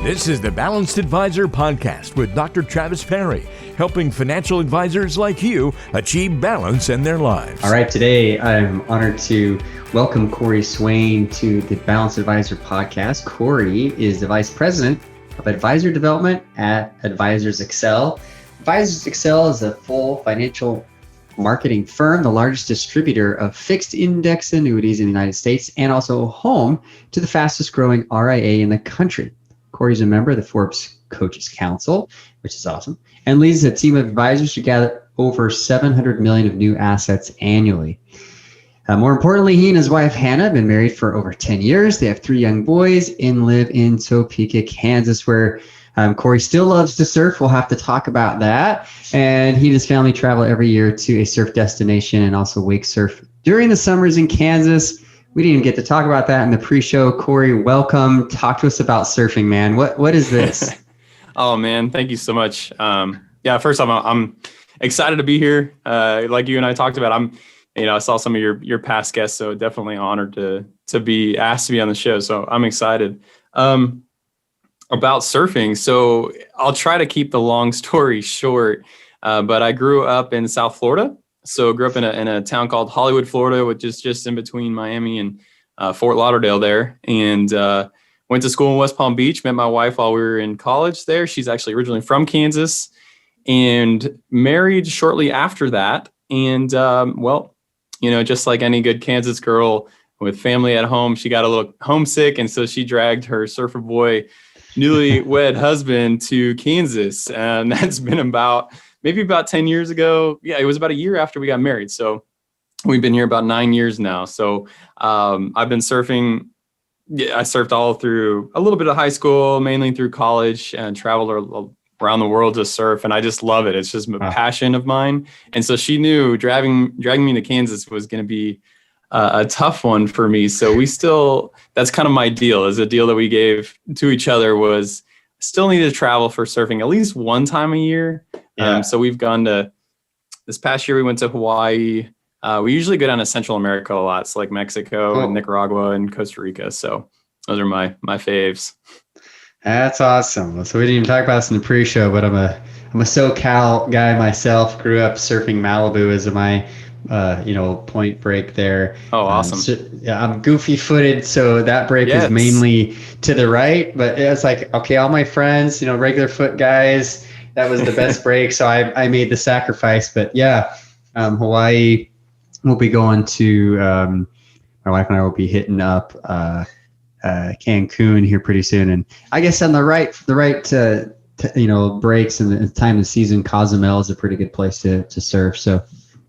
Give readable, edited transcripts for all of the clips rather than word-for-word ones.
This is the Balanced Advisor Podcast with Dr. Travis Perry, helping financial advisors like you achieve balance in their lives. All right, today I'm honored to welcome Cory Swain to the Balanced Advisor Podcast. Cory is the Vice President of Advisor Development at Advisors Excel. Advisors Excel is a full financial marketing firm, the largest distributor of fixed index annuities in the United States, and also home to the fastest growing RIA in the country. Cory's a member of the Forbes Coaches Council, which is awesome, and leads a team of advisors who gather over $700 million of new assets annually. More importantly, he and his wife, Hannah, have been married for over 10 years. They have 3 young boys and live in Topeka, Kansas, where Cory still loves to surf. We'll have to talk about that. And he and his family travel every year to a surf destination and also wake surf during the summers in Kansas. We didn't even get to talk about that in the pre-show. Cory, welcome. Talk to us about surfing, man. What is this? Oh, man. Thank you so much. First off, I'm excited to be here. Like you and I talked about, I saw some of your past guests, so definitely honored to be asked to be on the show. So I'm excited. About surfing. So I'll try to keep the long story short, but I grew up in South Florida. So grew up in a town called Hollywood, Florida, which is just in between Miami and Fort Lauderdale there. And went to school in West Palm Beach, met my wife while we were in college there. She's actually originally from Kansas and married shortly after that. And just like any good Kansas girl with family at home, she got a little homesick. And so she dragged her surfer boy, newlywed husband to Kansas. And that's been about 10 years ago. Yeah, it was about a year after we got married. So we've been here about 9 years now. So I've been surfing. Yeah, I surfed all through a little bit of high school, mainly through college, and traveled around the world to surf. And I just love it. It's just a passion of mine. And so she knew dragging me to Kansas was going to be a tough one for me. So that's kind of my deal, is a deal that we gave to each other was still need to travel for surfing at least one time a year. Yeah. So we've gone this past year, we went to Hawaii. We usually go down to Central America a lot. So like Mexico and Nicaragua and Costa Rica. So those are my faves. That's awesome. So we didn't even talk about this in the pre-show, but I'm a SoCal guy myself. Grew up surfing Malibu as my point break there. Oh, awesome. I'm goofy footed, so that break is mainly to the right, but it's like, okay, all my friends, regular foot guys, that was the best break. So I made the sacrifice, but Hawaii, we'll be going to, my wife and I will be hitting up Cancun here pretty soon. And I guess on the right breaks and the time of the season, Cozumel is a pretty good place to surf. So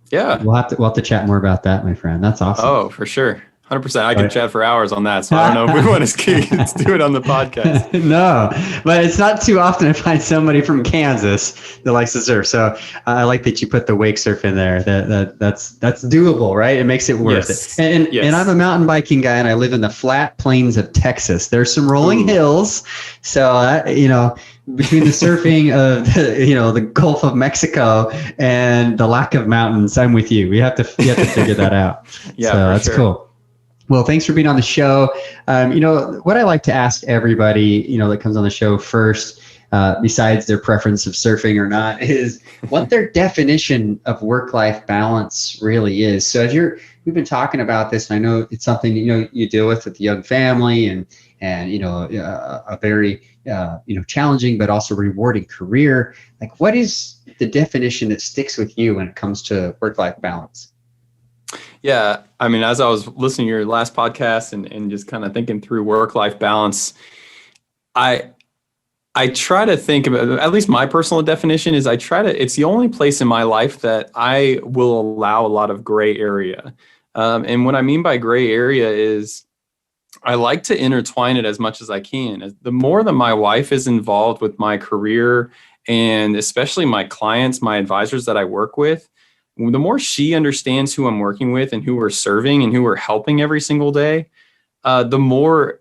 yeah, we'll have to chat more about that, my friend. That's awesome. Oh, for sure. 100%. I could chat for hours on that. So I don't know if we want to do it on the podcast. No, but it's not too often I find somebody from Kansas that likes to surf. So I like that you put the wake surf in there. That's doable, right? It makes it worth it. And I'm a mountain biking guy, and I live in the flat plains of Texas. There's some rolling hills. So, between the surfing of the Gulf of Mexico and the lack of mountains, I'm with you. We have to figure that out. Yeah, so that's cool. Well, thanks for being on the show. What I like to ask everybody, that comes on the show first, besides their preference of surfing or not, is what their definition of work-life balance really is. So we've been talking about this, and I know it's something, you deal with the young family and a very, challenging but also rewarding career. Like, what is the definition that sticks with you when it comes to work-life balance? Yeah. I mean, as I was listening to your last podcast and just kind of thinking through work-life balance, I try to think about, at least my personal definition is it's the only place in my life that I will allow a lot of gray area. And what I mean by gray area is I like to intertwine it as much as I can. The more that my wife is involved with my career, and especially my clients, my advisors that I work with, the more she understands who I'm working with and who we're serving and who we're helping every single day, the more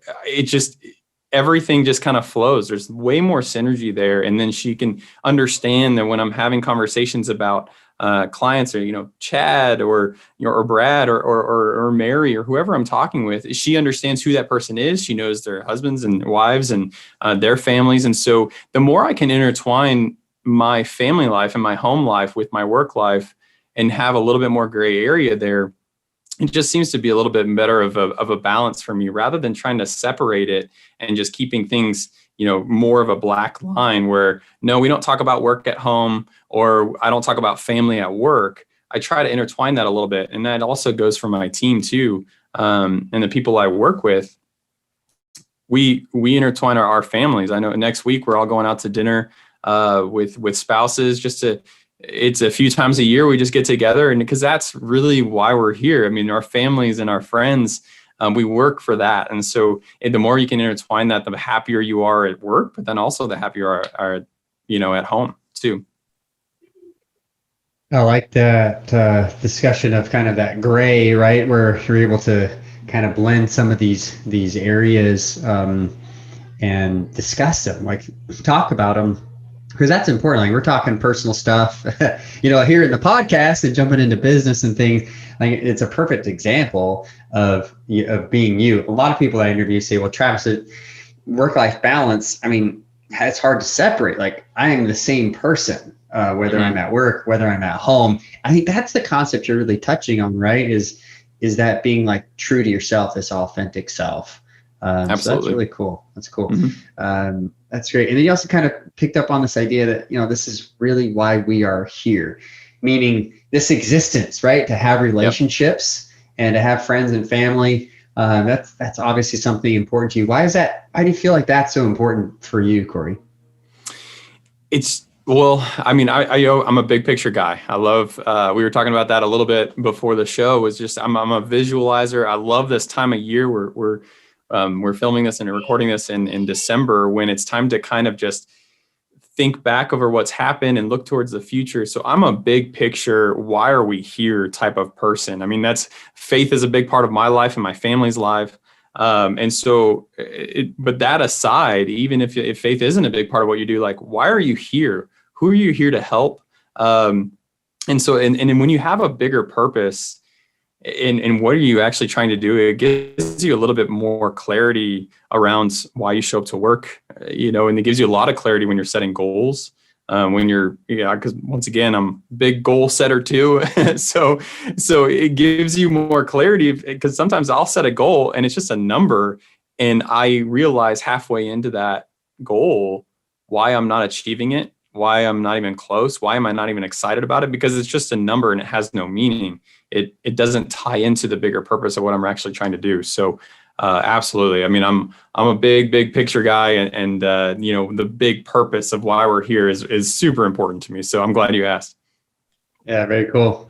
everything just kind of flows. There's way more synergy there. And then she can understand that when I'm having conversations about clients are, Chad or Brad or Mary or whoever I'm talking with, she understands who that person is. She knows their husbands and wives and their families. And so the more I can intertwine my family life and my home life with my work life and have a little bit more gray area there, it just seems to be a little bit better of a balance for me, rather than trying to separate it and just keeping things, more of a black line where, no, we don't talk about work at home, or I don't talk about family at work. I try to intertwine that a little bit. And that also goes for my team too. And the people I work with, we intertwine our families. I know next week we're all going out to dinner with spouses, it's a few times a year we just get together, and because that's really why we're here. I mean, our families and our friends, we work for that. And so the more you can intertwine that, the happier you are at work, but then also the happier you are at home too. I like that discussion of kind of that gray, right, where you're able to kind of blend some of these areas and discuss them, like talk about them. Because that's important. Like, we're talking personal stuff, here in the podcast and jumping into business and things. Like, it's a perfect example of being you. A lot of people I interview say, well, Travis, work-life balance, I mean, it's hard to separate. Like, I am the same person, whether I'm at work, whether I'm at home. I think that's the concept you're really touching on, right? Is that being like true to yourself, this authentic self. Absolutely. So that's really cool. That's cool. Mm-hmm. That's great. And then you also kind of picked up on this idea that, this is really why we are here, meaning this existence, right? To have relationships and to have friends and family. That's obviously something important to you. Why is that? Why do you feel like that's so important for you, Cory? I'm a big picture guy. I love, we were talking about that a little bit before the show, was just, I'm a visualizer. I love this time of year. We're filming this and recording this in December, when it's time to kind of just think back over what's happened and look towards the future. So I'm a big picture, why are we here type of person. I mean, faith is a big part of my life and my family's life. But that aside, even if faith isn't a big part of what you do, like, why are you here? Who are you here to help? And when you have a bigger purpose, and what are you actually trying to do, it gives you a little bit more clarity around why you show up to work, and it gives you a lot of clarity when you're setting goals, because once again, I'm a big goal setter too. so it gives you more clarity, because sometimes I'll set a goal and it's just a number, and I realize halfway into that goal why I'm not achieving it, why I'm not even close, why am I not even excited about it, because it's just a number and it has no meaning. It doesn't tie into the bigger purpose of what I'm actually trying to do. So absolutely. I mean, I'm a big picture guy, and the big purpose of why we're here is super important to me. So I'm glad you asked. Yeah, very cool.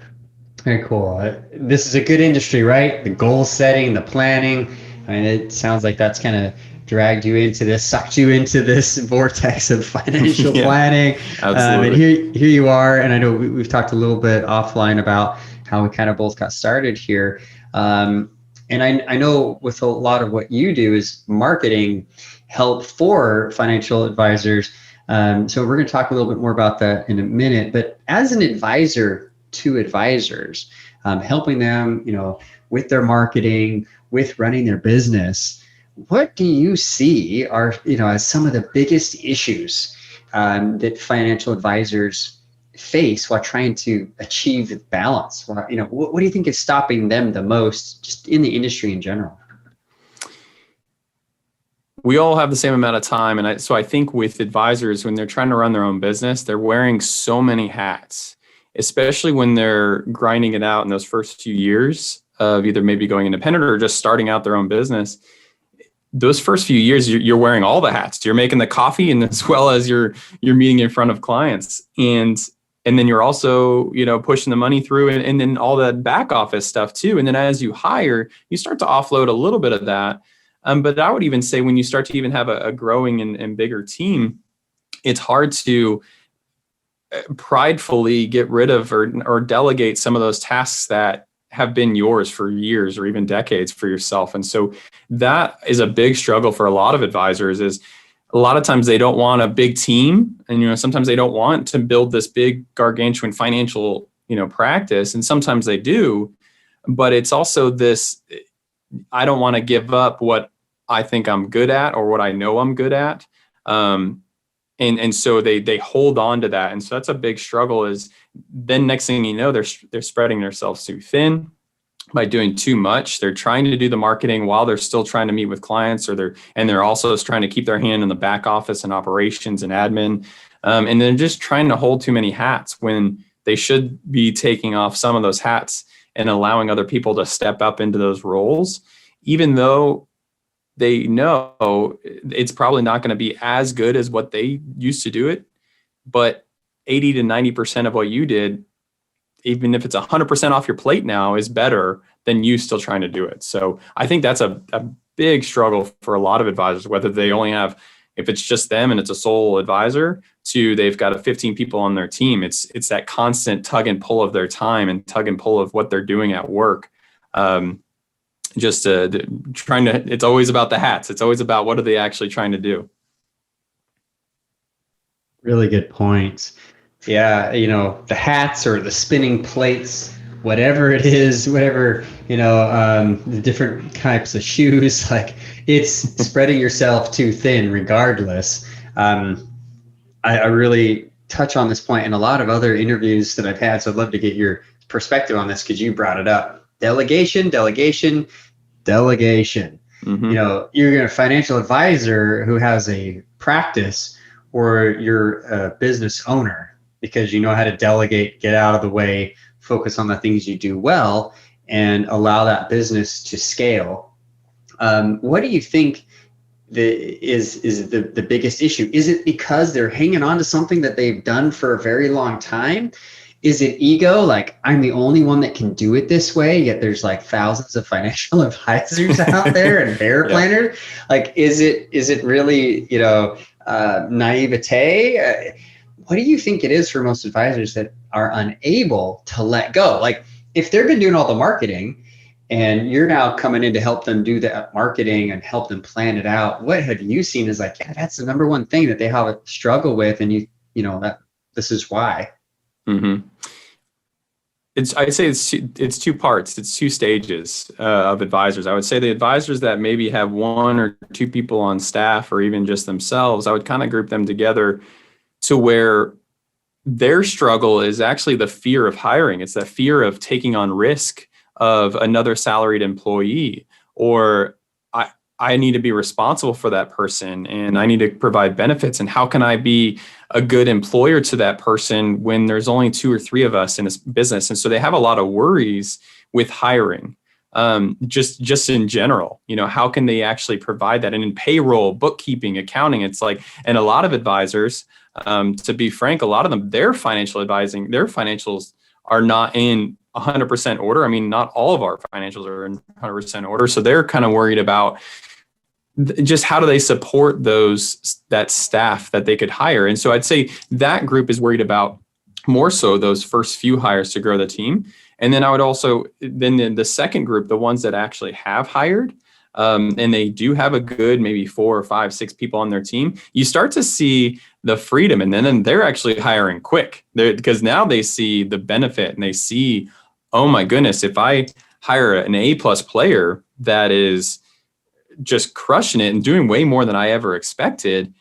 Very cool. This is a good industry, right? The goal setting, the planning. I mean, it sounds like that's kind of sucked you into this vortex of financial planning. Absolutely. And here you are. And I know we've talked a little bit offline about how we kind of both got started here. And I know with a lot of what you do is marketing help for financial advisors. So we're going to talk a little bit more about that in a minute. But as an advisor to advisors, helping them, with their marketing, with running their business, what do you see are, as some of the biggest issues that financial advisors face while trying to achieve balance? What do you think is stopping them the most, just in the industry in general? We all have the same amount of time. And so I think with advisors, when they're trying to run their own business, they're wearing so many hats, especially when they're grinding it out in those first few years of either maybe going independent or just starting out their own business. Those first few years, you're wearing all the hats. You're making the coffee, and as well as you're meeting in front of clients, and then you're also pushing the money through, and then all that back office stuff too. And then as you hire, you start to offload a little bit of that. But I would even say when you start to even have a growing and bigger team, it's hard to pridefully get rid of or delegate some of those tasks that have been yours for years or even decades for yourself. And so that is a big struggle for a lot of advisors. Is a lot of times they don't want a big team, and sometimes they don't want to build this big gargantuan financial practice. And sometimes they do, but it's also this, I don't want to give up what I think I'm good at or what I know I'm good at. And so they hold on to that. And so that's a big struggle, is then next thing you know, they're spreading themselves too thin by doing too much. They're trying to do the marketing while they're still trying to meet with clients, and they're also trying to keep their hand in the back office and operations and admin. And they're just trying to hold too many hats when they should be taking off some of those hats and allowing other people to step up into those roles, even though they know it's probably not going to be as good as what they used to do it. But 80 to 90% of what you did, even if it's 100% off your plate now, is better than you still trying to do it. So I think that's a big struggle for a lot of advisors, whether they only have, if it's just them and it's a sole advisor, to they've got 15 people on their team. It's that constant tug and pull of their time and tug and pull of what they're doing at work. It's always about the hats. It's always about what are they actually trying to do. Really good points. Yeah, the hats or the spinning plates, whatever it is, whatever, the different types of shoes, like it's spreading yourself too thin regardless. I really touch on this point in a lot of other interviews that I've had, so I'd love to get your perspective on this because you brought it up. Delegation. Mm-hmm. You're a financial advisor who has a practice, or you're a business owner because you know how to delegate, get out of the way, focus on the things you do well, and allow that business to scale. What do you think is the biggest issue? Is it because they're hanging on to something that they've done for a very long time? Is it ego? Like, I'm the only one that can do it this way, yet there's like thousands of financial advisors out there and bear planners. Like, is it really, naivete? What do you think it is for most advisors that are unable to let go? Like, if they've been doing all the marketing and you're now coming in to help them do that marketing and help them plan it out, what have you seen as like, yeah, that's the number one thing that they have a struggle with, and that this is why? Mm-hmm. I'd say it's two parts. It's two stages of advisors. I would say the advisors that maybe have one or two people on staff, or even just themselves, I would kind of group them together to where their struggle is actually the fear of hiring. It's that fear of taking on risk of another salaried employee, or I need to be responsible for that person and I need to provide benefits. And how can I be a good employer to that person when there's only 2 or 3 of us in this business? And so they have a lot of worries with hiring, just in general. How can they actually provide that? And in payroll, bookkeeping, accounting, it's like, and a lot of advisors, to be frank, a lot of them, their financials are not in 100% order. I mean, not all of our financials are in 100% order. So they're kind of worried about just how do they support that staff that they could hire. And so I'd say that group is worried about more so those first few hires to grow the team. And then I would also, then the second group, the ones that actually have hired, and they do have a good maybe 4 or 5, 6 people on their team, you start to see the freedom, and then they're actually hiring quick because now they see the benefit and they see, oh my goodness, if I hire an A+ player that is just crushing it and doing way more than I ever expected,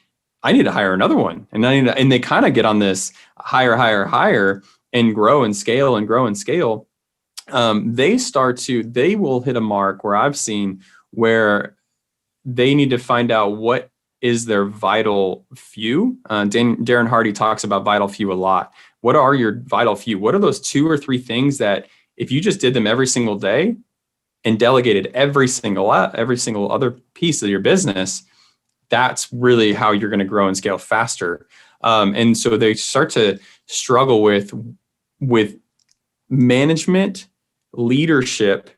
I need to hire another one. And they kind of get on this hire, and grow and scale and grow and scale. They will hit a mark where I've seen where they need to find out what is their vital few. Darren Hardy talks about vital few a lot. What are your vital few? What are those 2 or 3 things that if you just did them every single day and delegated every single other piece of your business, that's really how you're going to grow and scale faster. And so they start to struggle with management, leadership,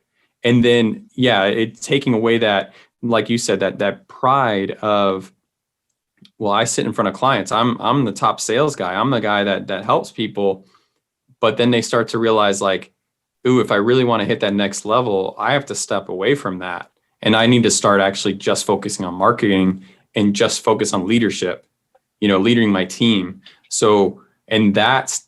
and then, it's taking away that, like you said, that pride of, well, I sit in front of clients. I'm the top sales guy. I'm the guy that helps people. But then they start to realize, like, ooh, if I really want to hit that next level, I have to step away from that. And I need to start actually just focusing on marketing and just focus on leadership, leading my team. So, and that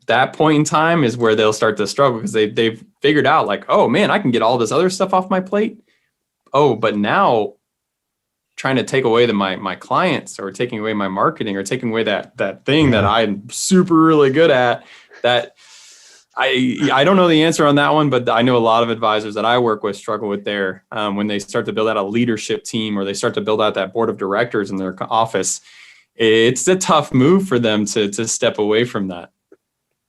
that point in time is where they'll start to struggle, because they've figured out like, oh man, I can get all this other stuff off my plate. Oh, but now trying to take away my clients, or taking away my marketing, or taking away that thing that I'm super really good at, that I don't know the answer on that one, but I know a lot of advisors that I work with struggle with there when they start to build out a leadership team, or they start to build out that board of directors in their office. It's a tough move for them to step away from that.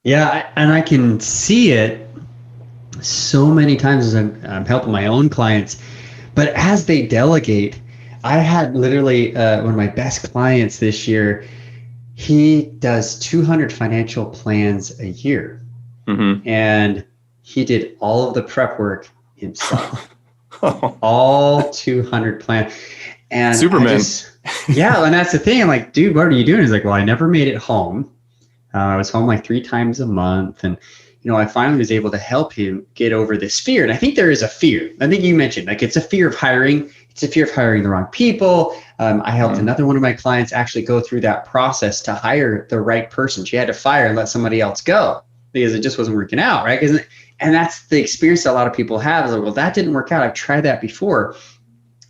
Yeah, and I can see it so many times as I'm helping my own clients. But as they delegate, I had literally one of my best clients this year. He does 200 financial plans a year. Mm-hmm. And he did all of the prep work himself. All 200 plans. And Superman. Yeah, and that's the thing. I'm like, dude, what are you doing? He's like, well, I never made it home. I was home like 3 times a month. And, I finally was able to help him get over this fear. And I think there is a fear. I think you mentioned, like, it's a fear of hiring. It's a fear of hiring the wrong people. I helped another one of my clients actually go through that process to hire the right person. She had to fire and let somebody else go because it just wasn't working out, right? And that's the experience that a lot of people have. Is like, well, that didn't work out. I've tried that before.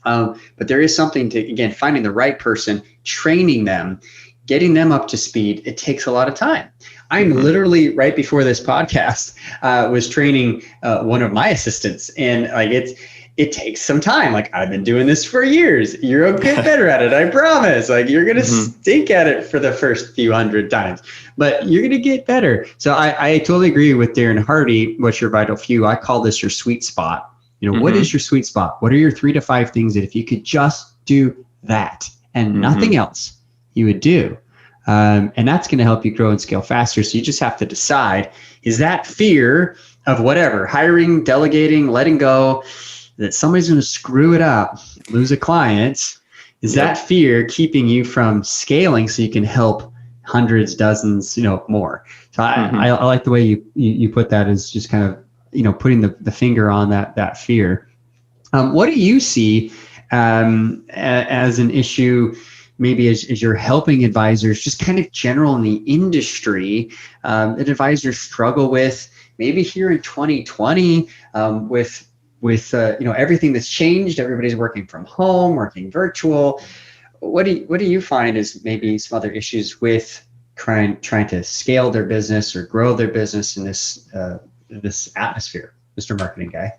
But there is something to, again, finding the right person, training them, getting them up to speed. It takes a lot of time. I'm literally, right before this podcast, was training one of my assistants, and like it takes some time. Like, I've been doing this for years. You're a bit better at it, I promise. Like, you're gonna stink at it for the first few hundred times, but you're gonna get better. So I totally agree with Darren Hardy. What's your vital few? I call this your sweet spot. What is your sweet spot? What are your 3 to 5 things that if you could just do that and nothing else, you would do? And that's going to help you grow and scale faster. So you just have to decide, is that fear of whatever, hiring, delegating, letting go, that somebody's going to screw it up, lose a client? Is that fear keeping you from scaling so you can help hundreds, dozens, more? So I like the way you put that, as just kind of, putting the finger on that fear. What do you see as an issue, maybe as you're helping advisors, just kind of general in the industry, that advisors struggle with, maybe here in 2020, with everything that's changed? Everybody's working from home, working virtual. What do you find is maybe some other issues with trying to scale their business or grow their business in this atmosphere, Mr. Marketing Guy?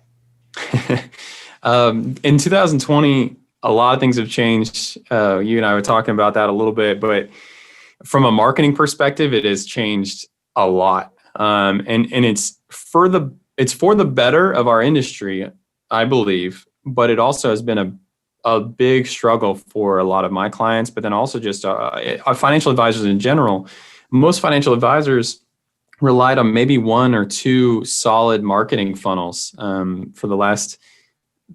In 2020, a lot of things have changed. You and I were talking about that a little bit, but from a marketing perspective, it has changed a lot. And it's for the better of our industry, I believe, but it also has been a big struggle for a lot of my clients, but then also just our financial advisors in general. Most financial advisors relied on maybe 1 or 2 solid marketing funnels for the last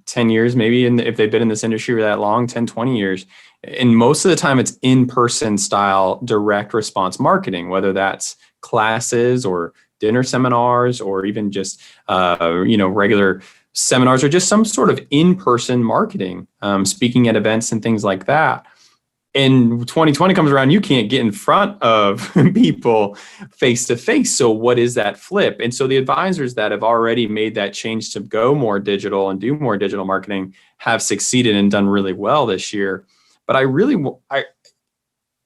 10 years, maybe, if they've been in this industry for that long, 10, 20 years. And most of the time it's in-person style direct response marketing, whether that's classes or dinner seminars, or even just, regular seminars, or just some sort of in-person marketing, speaking at events and things like that. And 2020 comes around, you can't get in front of people face to face. So what is that flip? And so the advisors that have already made that change to go more digital and do more digital marketing have succeeded and done really well this year. But I really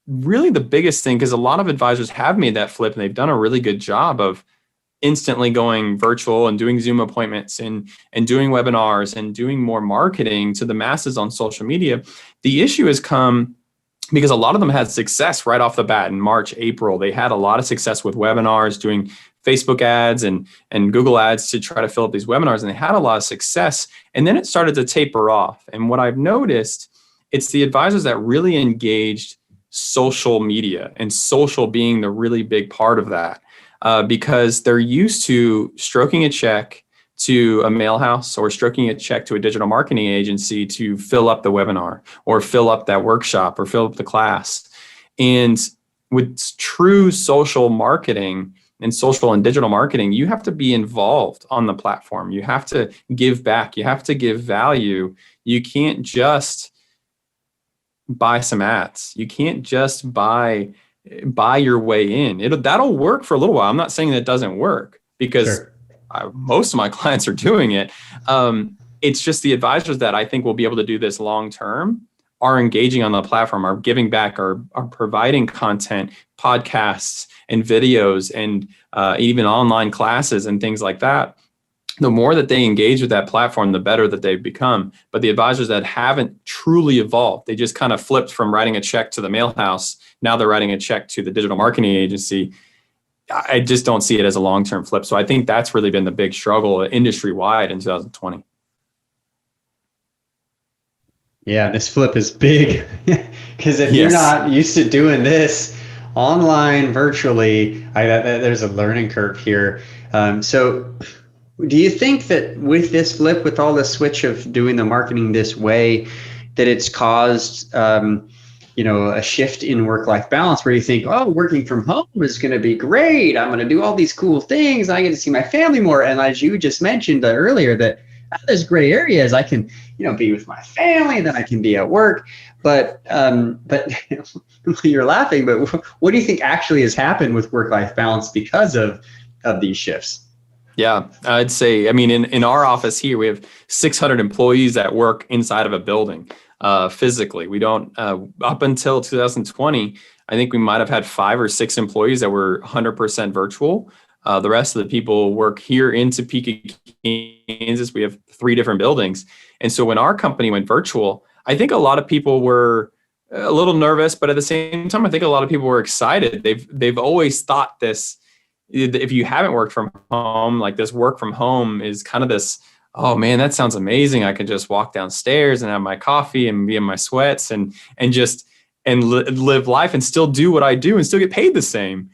the biggest thing, because a lot of advisors have made that flip and they've done a really good job of instantly going virtual and doing Zoom appointments and doing webinars and doing more marketing to the masses on social media. The issue has come because a lot of them had success right off the bat in March, April. They had a lot of success with webinars, doing Facebook ads and Google ads to try to fill up these webinars. And they had a lot of success. And then it started to taper off. And what I've noticed, it's the advisors that really engaged social media, and social being the really big part of that, because they're used to stroking a check to a mail house or stroking a check to a digital marketing agency to fill up the webinar or fill up that workshop or fill up the class. And with true social marketing and social and digital marketing, you have to be involved on the platform. You have to give back. You have to give value. You can't just buy some ads. You can't just buy buy your way in. That'll work for a little while. I'm not saying that it doesn't work, because most of my clients are doing it. It's just the advisors that I think will be able to do this long term are engaging on the platform, are giving back, are providing content, podcasts and videos, and even online classes and things like that. The more that they engage with that platform, the better that they've become. But the advisors that haven't truly evolved, they just kind of flipped from writing a check to the mail house. Now they're writing a check to the digital marketing agency. I just don't see it as a long-term flip. So I think that's really been the big struggle industry-wide in 2020. Yeah, this flip is big, because if you're not used to doing this online, virtually, there's a learning curve here. So do you think that with this flip, with all the switch of doing the marketing this way, that it's caused a shift in work-life balance, where you think, oh, working from home is going to be great. I'm going to do all these cool things. I get to see my family more. And as you just mentioned earlier, that there's gray areas. I can, be with my family, then I can be at work. But you're laughing. But what do you think actually has happened with work-life balance because of these shifts? Yeah, I'd say, in our office here, we have 600 employees that work inside of a building physically. We don't, up until 2020, I think we might have had 5 or 6 employees that were 100% virtual. The rest of the people work here in Topeka, Kansas. We have 3 different buildings. And so when our company went virtual, I think a lot of people were a little nervous, but at the same time, I think a lot of people were excited. They've always thought this, if you haven't worked from home, like this work from home is kind of this, oh man, that sounds amazing. I could just walk downstairs and have my coffee and be in my sweats and live life and still do what I do and still get paid the same.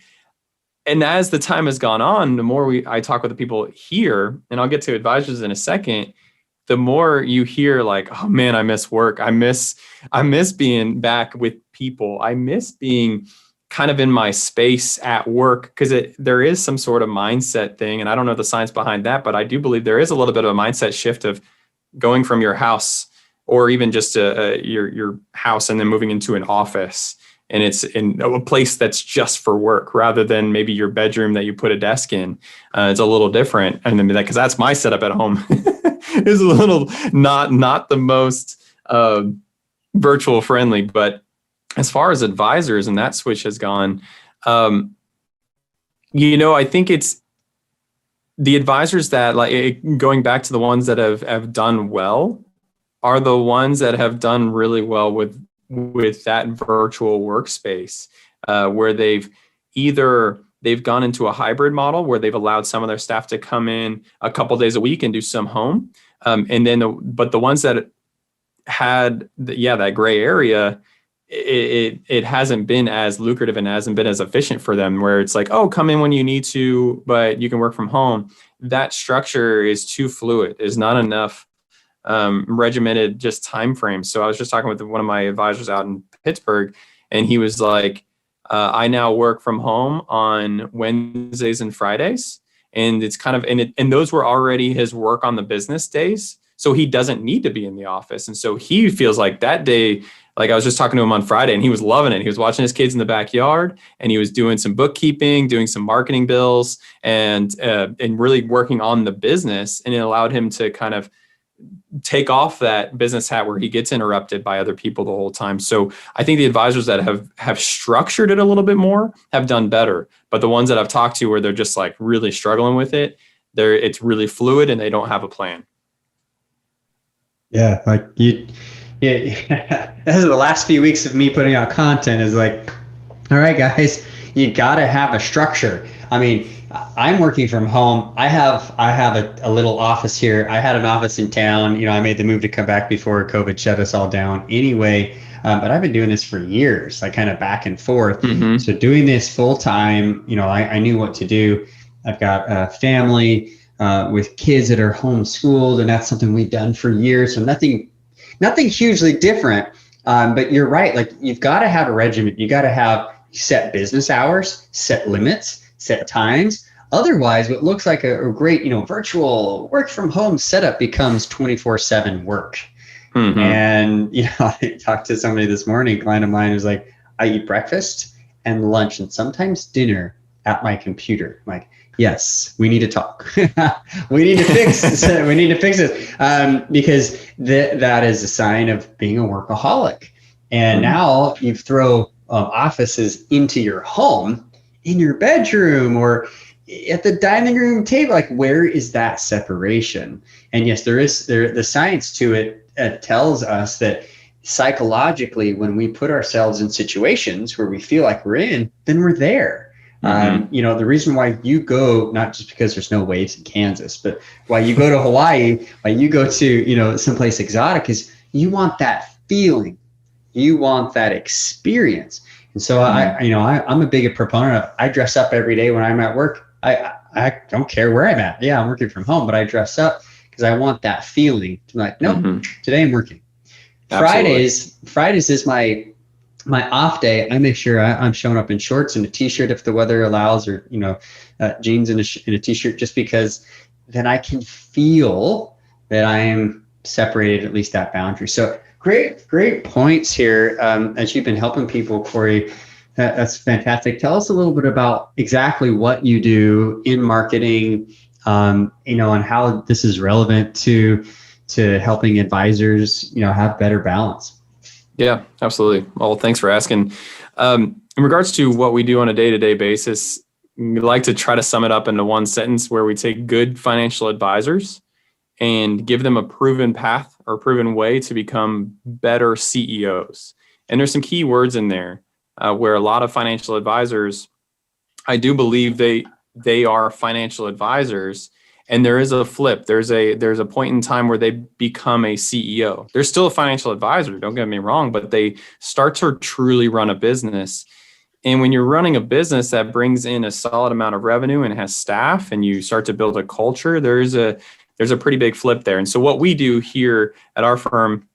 And as the time has gone on, the more I talk with the people here, and I'll get to advisors in a second, the more you hear like, oh man, I miss work. I miss being back with people. I miss being kind of in my space at work, because there is some sort of mindset thing. And I don't know the science behind that, but I do believe there is a little bit of a mindset shift of going from your house, or even just your house, and then moving into an office. And it's in a place that's just for work, rather than maybe your bedroom that you put a desk in. It's a little different. And then because that's my setup at home, is a little not the most virtual friendly. But as far as advisors and that switch has gone, I think it's the advisors that, like, going back to the ones that have done well, are the ones that have done really well with that virtual workspace, where they've gone into a hybrid model where they've allowed some of their staff to come in a couple days a week and do some home. And then, but the ones that had, that gray area, it hasn't been as lucrative and hasn't been as efficient for them, where it's like, oh, come in when you need to, but you can work from home. That structure is too fluid. There's not enough regimented just time frames. So I was just talking with one of my advisors out in Pittsburgh, and he was like, I now work from home on Wednesdays and Fridays. And it's kind of, and those were already his work on the business days. So he doesn't need to be in the office. And so he feels like that day, like I was just talking to him on Friday, and he was loving it. He was watching his kids in the backyard, and he was doing some bookkeeping, doing some marketing bills, and really working on the business. And it allowed him to kind of take off that business hat where he gets interrupted by other people the whole time. So I think the advisors that have structured it a little bit more have done better. But the ones that I've talked to where they're just like really struggling with it, it's really fluid and they don't have a plan. Yeah, like this is the last few weeks of me putting out content is like, all right, guys, you got to have a structure. I mean, I'm working from home. I have a little office here. I had an office in town. I made the move to come back before COVID shut us all down anyway. But I've been doing this for years, like kind of back and forth. Mm-hmm. So doing this full time, I knew what to do. I've got a family with kids that are homeschooled, and that's something we've done for years. So nothing hugely different. But you're right. Like, you've got to have a regimen. You got to have set business hours, set limits, set times. Otherwise, what looks like a great, virtual work from home setup becomes 24/7 work. Mm-hmm. And, I talked to somebody this morning, a client of mine who's like, I eat breakfast and lunch and sometimes dinner at my computer. I'm like, yes, we need to talk. We need to fix this. We need to fix this because that is a sign of being a workaholic. And now you throw offices into your home, in your bedroom, or at the dining room table. Like, where is that separation? And yes, the science to it tells us that psychologically, when we put ourselves in situations where we feel like we're in, then we're there. The reason why you go, not just because there's no waves in Kansas, but why you go to Hawaii, why you go to, someplace exotic, is you want that feeling. You want that experience. And so I'm a big proponent of, I dress up every day when I'm at work. I don't care where I'm at. Yeah, I'm working from home, but I dress up because I want that feeling to be like, nope, today I'm working. Absolutely. Fridays is my off day. I make sure I'm showing up in shorts and a t-shirt if the weather allows, or jeans and a t-shirt, just because then I can feel that I am separated, at least that boundary. So great points here as you've been helping people, Cory. That's fantastic. Tell us a little bit about exactly what you do in marketing, and how this is relevant to helping advisors, have better balance. Yeah, absolutely. Well, thanks for asking. In regards to what we do on a day-to-day basis, we like to try to sum it up into one sentence, where we take good financial advisors and give them a proven path or proven way to become better CEOs. And there's some key words in there where a lot of financial advisors, I do believe they are financial advisors. And there is a flip. There's a point in time where they become a CEO. They're still a financial advisor, don't get me wrong, but they start to truly run a business. And when you're running a business that brings in a solid amount of revenue and has staff, and you start to build a culture, there's a pretty big flip there. And so what we do here at our firm,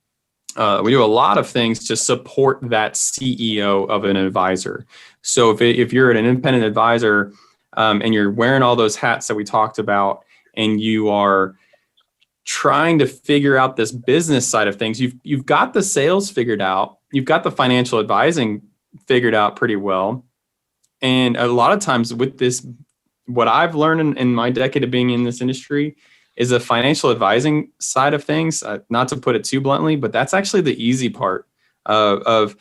we do a lot of things to support that CEO of an advisor. So if you're an independent advisor and you're wearing all those hats that we talked about, and you are trying to figure out this business side of things, you've got the sales figured out, you've got the financial advising figured out pretty well. And a lot of times with this, what I've learned in my decade of being in this industry is the financial advising side of things, not to put it too bluntly, but that's actually the easy part of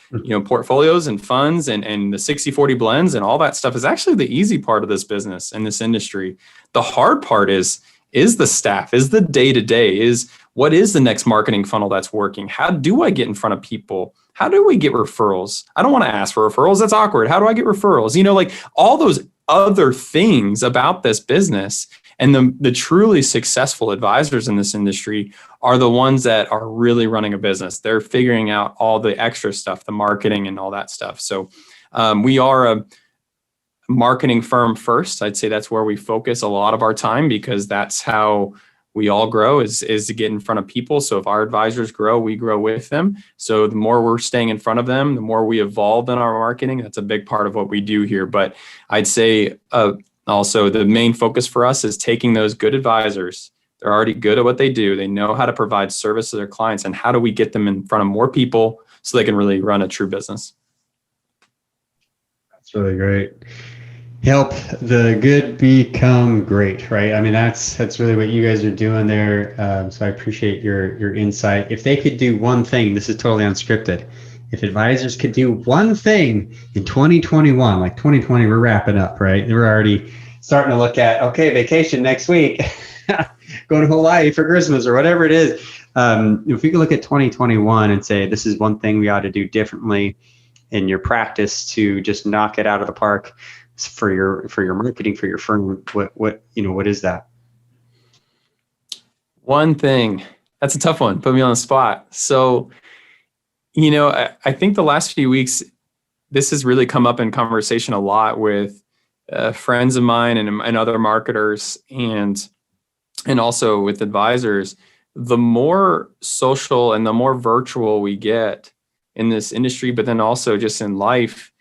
portfolios and funds and the 60-40 blends and all that stuff is actually the easy part of this business and this industry. The hard part is the staff, is the day-to-day, is what is the next marketing funnel that's working? How do I get in front of people? How do we get referrals? I don't want to ask for referrals. That's awkward. How do I get referrals? Like all those other things about this business. And the truly successful advisors in this industry are the ones that are really running a business. They're figuring out all the extra stuff, the marketing and all that stuff. So we are a marketing firm first. I'd say that's where we focus a lot of our time, because that's how we all grow is to get in front of people. So if our advisors grow, we grow with them. So the more we're staying in front of them, the more we evolve in our marketing. That's a big part of what we do here. But I'd say also the main focus for us is taking those good advisors. They're already good at what they do. They know how to provide service to their clients. And how do we get them in front of more people so they can really run a true business? That's really great. Help the good become great, right? I mean, that's really what you guys are doing there. So I appreciate your insight. If they could do one thing, this is totally unscripted. If advisors could do one thing in 2021, like 2020, we're wrapping up, right? We're already starting to look at, okay, vacation next week, go to Hawaii for Christmas or whatever it is. If we could look at 2021 and say, this is one thing we ought to do differently in your practice to just knock it out of the park for your marketing, for your firm, what is that? One thing, that's a tough one. Put me on the spot. So, I think the last few weeks, this has really come up in conversation a lot with friends of mine and other marketers and also with advisors. The more social and the more virtual we get in this industry, but then also just in life,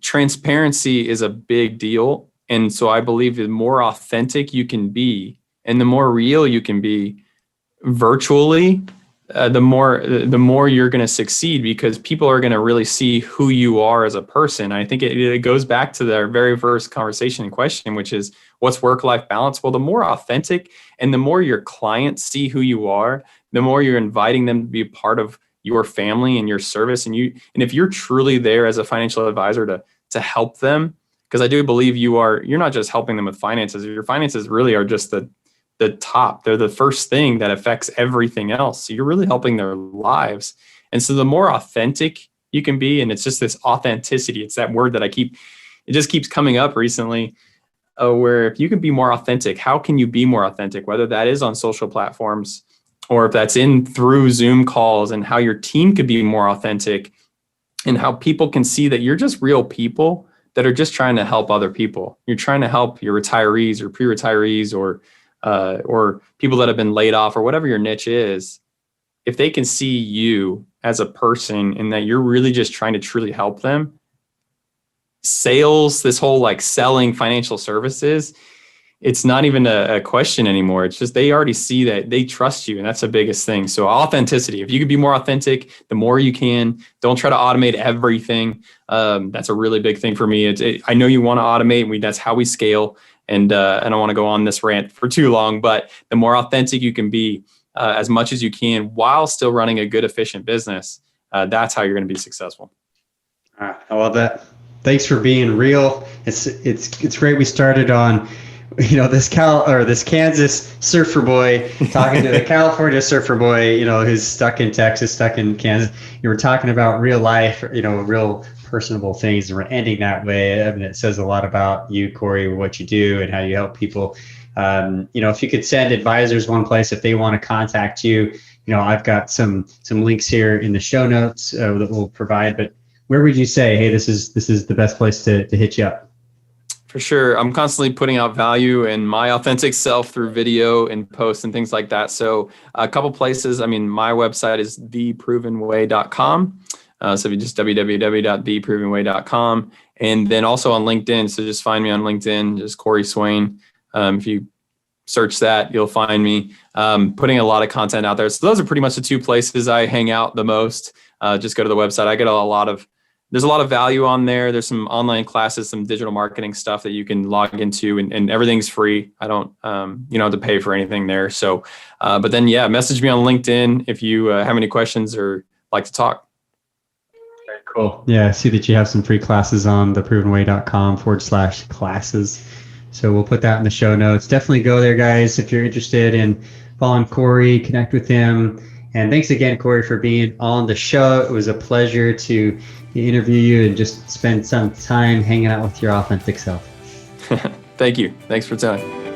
transparency is a big deal. And so I believe the more authentic you can be and the more real you can be virtually, the more you're going to succeed, because people are going to really see who you are as a person. I think it goes back to their very first conversation and question, which is, what's work-life balance? Well, the more authentic and the more your clients see who you are, the more you're inviting them to be a part of your family and your service. And if you're truly there as a financial advisor to help them, because I do believe you're not just helping them with finances. Your finances really are just the top. They're the first thing that affects everything else. So you're really helping their lives. And so the more authentic you can be, and it's just this authenticity, it's that word that it just keeps coming up recently, where if you can be more authentic, how can you be more authentic? Whether that is on social platforms or if that's through Zoom calls, and how your team could be more authentic, and how people can see that you're just real people that are just trying to help other people. You're trying to help your retirees or pre-retirees or people that have been laid off, or whatever your niche is. If they can see you as a person and that you're really just trying to truly help them, sales, this whole like selling financial services, it's not even a question anymore. It's just, they already see that, they trust you. And that's the biggest thing. So authenticity, if you could be more authentic, the more you can. Don't try to automate everything. That's a really big thing for me. I know you want to automate. That's how we scale. And I don't want to go on this rant for too long, but the more authentic you can be, as much as you can, while still running a good, efficient business, that's how you're going to be successful. I love that. Thanks for being real. It's great. We started on, this Kansas surfer boy talking to the California surfer boy, who's stuck in Texas, stuck in Kansas. You were talking about real life, real personable things, and we're ending that way. I mean, it says a lot about you, Cory, what you do and how you help people. If you could send advisors one place, if they want to contact you, I've got some links here in the show notes that we'll provide, but where would you say, hey, this is the best place to hit you up? For sure. I'm constantly putting out value in my authentic self through video and posts and things like that. So a couple places, my website is theprovenway.com. So if you just www.theprovenway.com, and then also on LinkedIn. So just find me on LinkedIn, just Cory Swain. If you search that, you'll find me putting a lot of content out there. So those are pretty much the two places I hang out the most. Just go to the website. I get there's a lot of value on there. There's some online classes, some digital marketing stuff that you can log into, and everything's free. I don't, you don't have to pay for anything there. So, but then, message me on LinkedIn if you have any questions or like to talk. Very cool. Yeah, I see that you have some free classes on theprovenway.com/classes. So we'll put that in the show notes. Definitely go there, guys, if you're interested in following Cory, connect with him. And thanks again, Cory, for being on the show. It was a pleasure to interview you and just spend some time hanging out with your authentic self. Thank you. Thanks for telling.